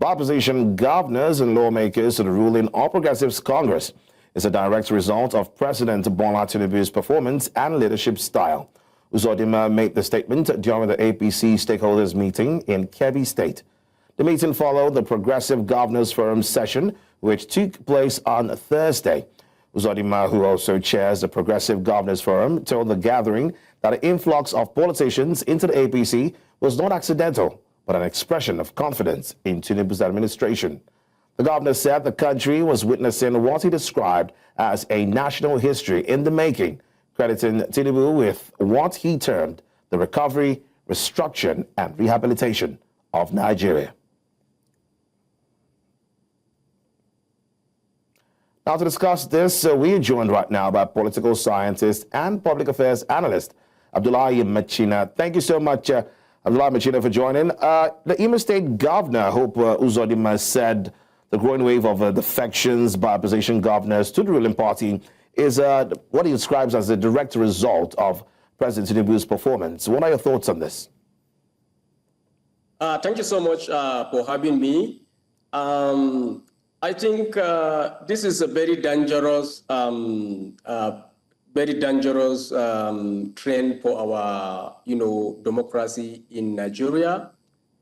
Opposition governors and lawmakers to the ruling All Progressives Congress is a direct result of President Bola Tinubu's performance and leadership style. Uzodimma made the statement during the APC stakeholders meeting in Kebbi State. The meeting followed the Progressive Governors Forum session, which took place on Thursday. Uzodimma, who also chairs the Progressive Governors Forum, told the gathering that the influx of politicians into the APC was not accidental, but an expression of confidence in Tinubu's administration. The governor said the country was witnessing what he described as a national history in the making, crediting Tinubu with what he termed the recovery, restructuring, and rehabilitation of Nigeria. Now, to discuss this, we are joined right now by political scientist and public affairs analyst Abdullahi Machina. Thank you so much, Abdullahi Machina, for joining. The Imo State Governor, Hope Uzodimma, said the growing wave of defections by opposition governors to the ruling party is what he describes as a direct result of President Tinubu's performance. What are your thoughts on this? Thank you so much for having me. I think this is a very dangerous trend for our, democracy in Nigeria.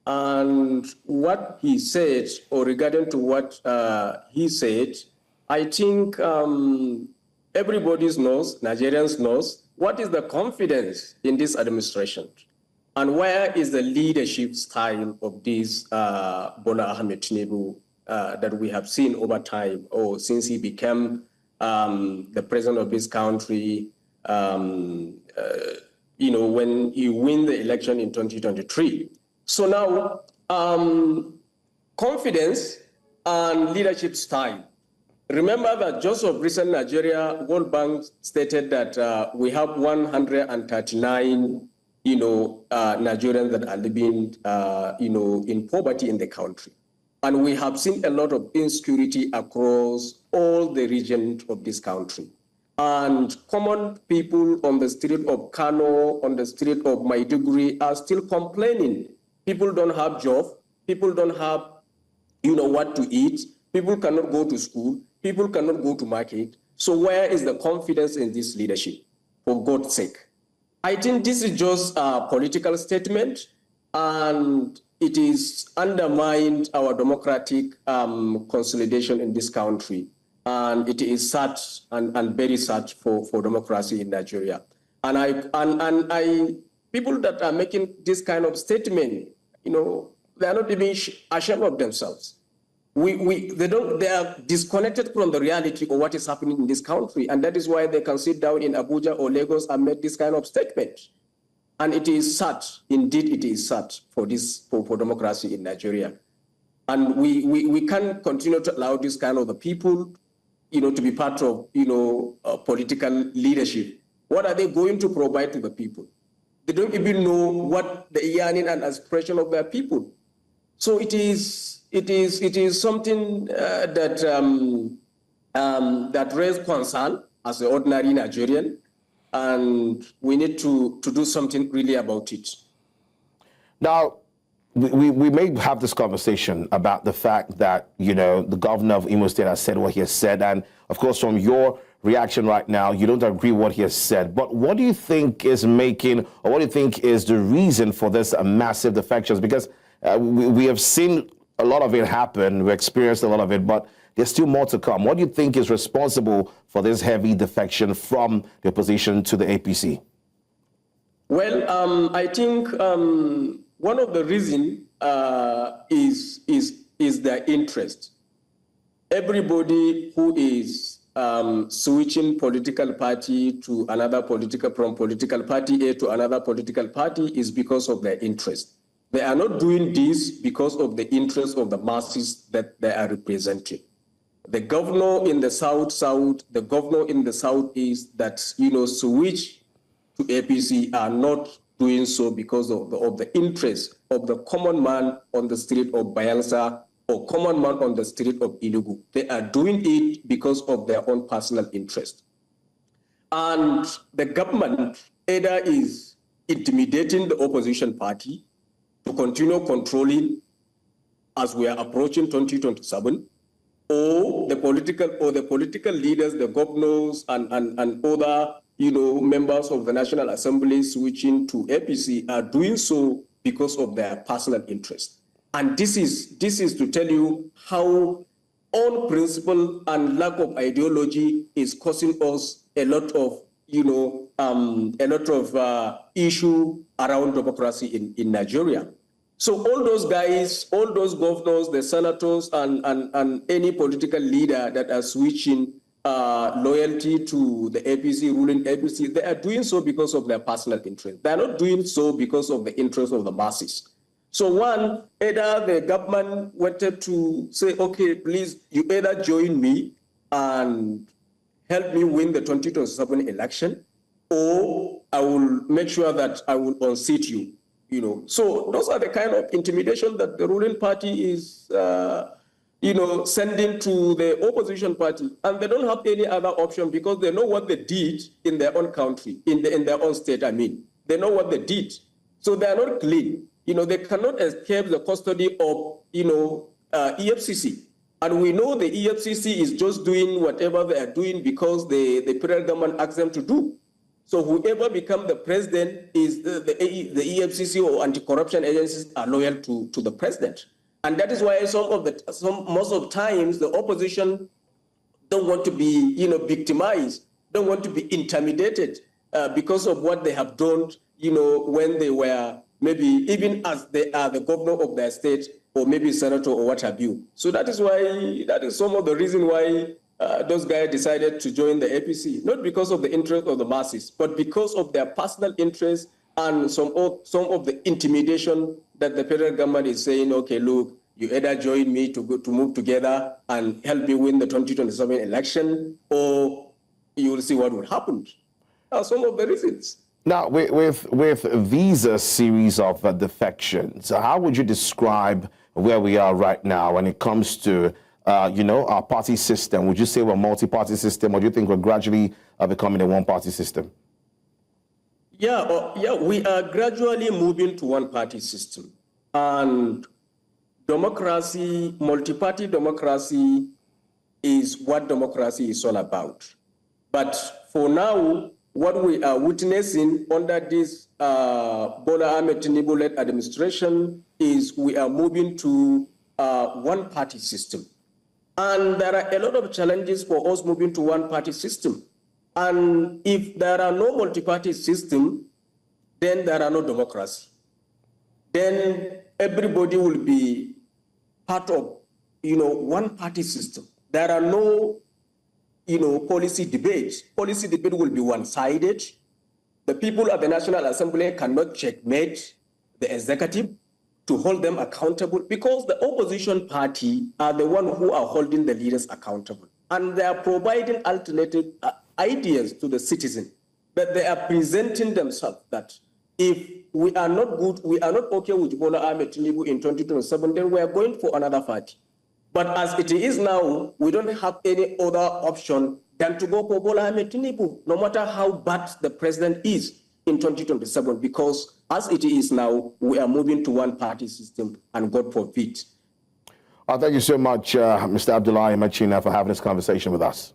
And what he said, or regarding to what he said, I think everybody knows, Nigerians knows, what is the confidence in this administration, and where is the leadership style of this Bola Tinubu that we have seen over time, or since he became the president of this country, when he won the election in 2023. So now, confidence and leadership style. Remember that just of recent Nigeria, World Bank stated that we have 139, Nigerians that are living, in poverty in the country. And we have seen a lot of insecurity across all the regions of this country. And common people on the street of Kano, on the street of Maiduguri are still complaining. People don't have jobs, people don't have, what to eat, people cannot go to school, people cannot go to market. So where is the confidence in this leadership, for God's sake? I think this is just a political statement, and it is undermined our democratic consolidation in this country. And it is sad and very sad for democracy in Nigeria. And people that are making this kind of statement, they are not even ashamed of themselves. They are disconnected from the reality of what is happening in this country. And that is why they can sit down in Abuja or Lagos and make this kind of statement. And it is sad, indeed it is sad for democracy in Nigeria. And we can't continue to allow this kind of the people, to be part of, political leadership. What are they going to provide to the people? They don't even know what the yearning and aspiration of their people. So it is something that raises concern as an ordinary Nigerian. And we need to do something really about it. Now, we may have this conversation about the fact that, the governor of Imo State has said what he has said. And, of course, from your reaction right now, you don't agree with what he has said. But what do you think is what do you think is the reason for this massive defections? Because we have seen a lot of it happen. We experienced a lot of it, but there's still more to come. What do you think is responsible for this heavy defection from the opposition to the APC? Well, I think one of the reasons is their interest. Everybody who is switching political party to another from political party A to another political party is because of their interest. They are not doing this because of the interest of the masses that they are representing. The governor in the south, the governor in the southeast that, switch to APC are not doing so because of the interest of the common man on the street of Bayelsa or common man on the street of Enugu. They are doing it because of their own personal interest. And the government either is intimidating the opposition party to continue controlling as we are approaching 2027, or the political leaders, the governors and other members of the National Assembly switching to APC are doing so because of their personal interest. And this is to tell you how unprincipled and lack of ideology is causing us a lot of issue around democracy in Nigeria. So all those guys, all those governors, the senators, and any political leader that are switching loyalty to the APC, ruling APC, they are doing so because of their personal interest. They are not doing so because of the interest of the masses. So one, either the government wanted to say, okay, please, you either join me and help me win the 2027 election, or I will make sure that I will unseat you. So those are the kind of intimidation that the ruling party is, sending to the opposition party, and they don't have any other option because they know what they did in their own country, in their own state. I mean, they know what they did, so they are not clean. They cannot escape the custody of, EFCC. And we know the EFCC is just doing whatever they are doing because the federal government asks them to do. So whoever becomes the president is the EFCC or anti-corruption agencies are loyal to the president. And that is why most of the times the opposition don't want to be, victimized, don't want to be intimidated because of what they have done, when they were maybe even as they are the governor of their state or maybe senator or what have you. So that is some of the reason why those guys decided to join the APC, not because of the interest of the masses, but because of their personal interest and some of the intimidation that the federal government is saying, okay, look, you either join me to move together and help me win the 2027 election, or you will see what will happen. Some of the reasons. Now, with these series of defections, how would you describe where we are right now when it comes to, our party system? Would you say we're a multi-party system, or do you think we're gradually becoming a one-party system? Yeah, we are gradually moving to one-party system. And democracy, multi-party democracy is what democracy is all about. But for now, what we are witnessing under this Bola Tinubu-led administration is we are moving to one-party system. And there are a lot of challenges for us moving to one-party system. And if there are no multi-party system, then there are no democracy. Then everybody will be part of, one-party system. There are no policy debates. Policy debate will be one-sided. The people at the National Assembly cannot checkmate the executive to hold them accountable, because the opposition party are the one who are holding the leaders accountable. And they are providing alternative ideas to the citizen. But they are presenting themselves that if we are not good, we are not okay with Bola Tinubu in 2027, then we are going for another party. But as it is now, we don't have any other option than to go for Bola Tinubu, no matter how bad the president is in 2027, because as it is now, we are moving to one-party system, and God forbid. Thank you so much, Mr. Abdullahi Machina, for having this conversation with us.